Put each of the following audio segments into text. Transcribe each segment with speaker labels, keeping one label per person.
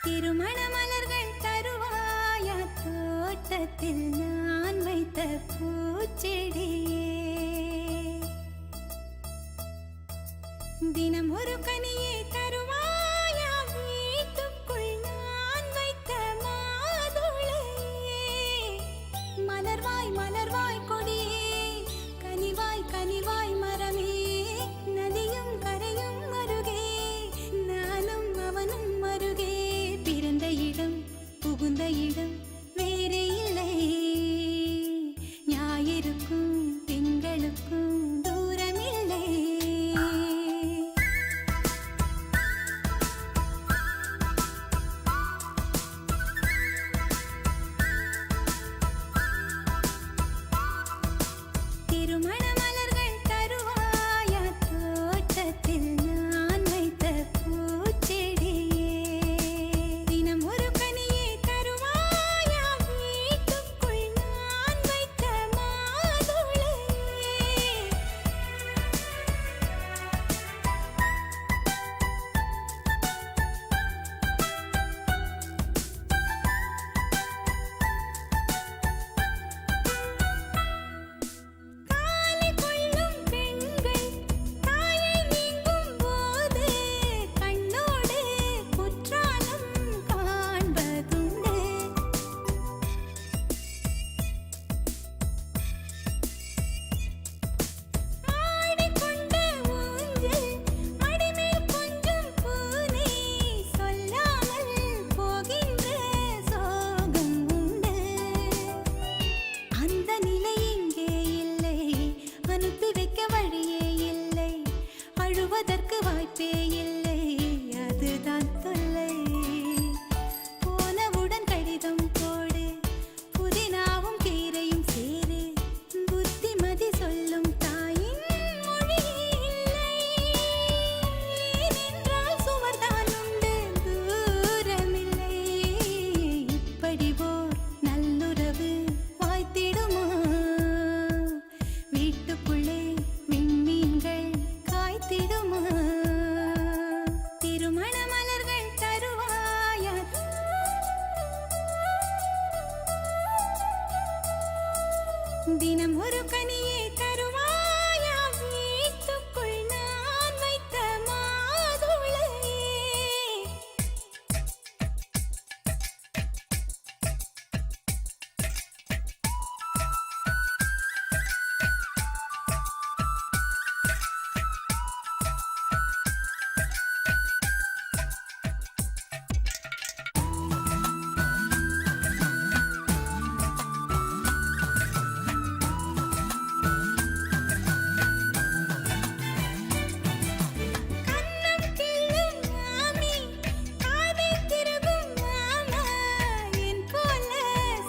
Speaker 1: திருமண மலர்கள் தருவாயா தோட்டத்தில் நான் வைத்த பூச்செடியே தினம் ஒரு கனியை தருவாயா வீட்டுக்குள் நான் வைத்த மாதுளையே மலர்வாய் மலர்வாய் கொடியே கனிவாய் கனிவாய் மரமே நதியும் கரையும் அருகே நானும் அவனும் அருகே பிறந்த இடம் புகுந்த இடம் வேறே இல்லை ஞாயிறுக்கும் திங்களுக்கும் தூரமில்லை திருமண மலர்கள் தருவாயா தோட்டத்தில் நான் வைத்த பூச்செடியே தினம் ஒரு கனியை தருவாயா வீட்டுக்குள் நான் வைத்த மாதுளையே காலை கொள்ளும் பெண்கள் தாயை நீங்கும் போது கண்ணோடு குற்றாலம் காண்பதுண்டு ஆடிக்கொண்ட ஊஞ்சல் அடிமேல் கொஞ்சம் பூனை சொல்லாமல் போகின்ற சோகம் உண்டு அந்த நிலை இங்கே இல்லை அனுப்பி வைக்க வழியே இல்லை அழுவதற்கு வாய்ப்பே இல்லை அதுதான் தொல்லை போனவுடன் கடிதம் போடு புதினாவும் கீரையும் சேரு புத்திமதி சொல்லும் தாயின் மொழி இல்லை நின்றால் சுவர்தான் உண்டு தூரமில்லை இப்படி ஓர் நல்லுறவு வாய்த்திடுமா வீட்டுக்குள்ளே விண்மீன்கள் காய்த்திடுமா திருமண மலர்கள் தருவாயா தினம் ஒரு கனியை தருவாயா வீட்டுக்குள் நான் வைத்த மாதுளையே கண்ணம் கிள்ளும் மாமி காதை திருகும் மாமா என் போல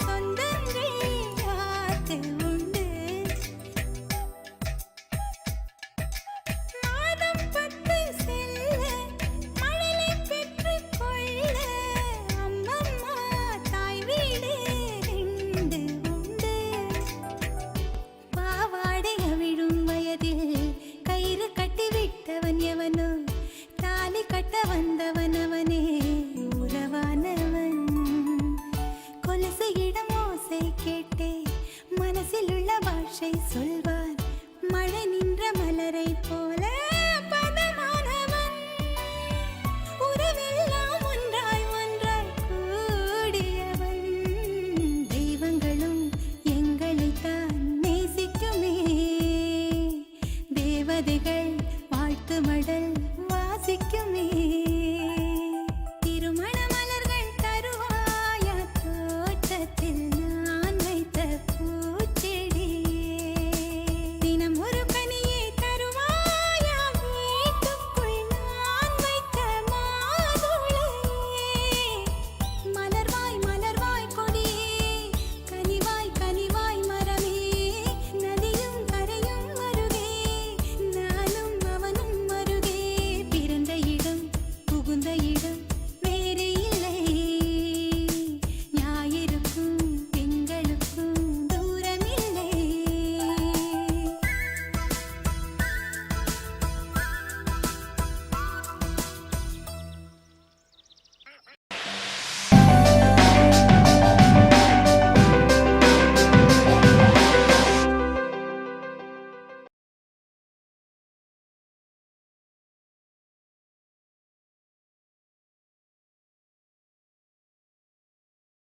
Speaker 1: சொந்தங்கள் யாருக்கு உண்டு மாதம் 10 செல்ல மழலை பெற்றுக் கொள்ள அம்மம்மா தாய் வீடு 2 உண்டு பாவாடை அவிழும் வயதில் கயிறு கட்டி விட்டவன் எவனோ தாலி கட்ட வந்தவன் அவனே உறவானவன் கொலுசு இடம் ஓசை கேட்டே மனசில் உள்ள பாஷை சொல்வார் மழை நின்ற மலரை போல பதமானவன் உறவெல்லாம் ஒன்றாய் ஒன்றாய் கூடியவன் தெய்வங்களும் எங்களைத்தான் நேசிக்குமே தேவதைகள் வாழ்த்து மடல் வாசிக்குமே திருமண மலர்கள் தருவாயா தோட்டத்தில்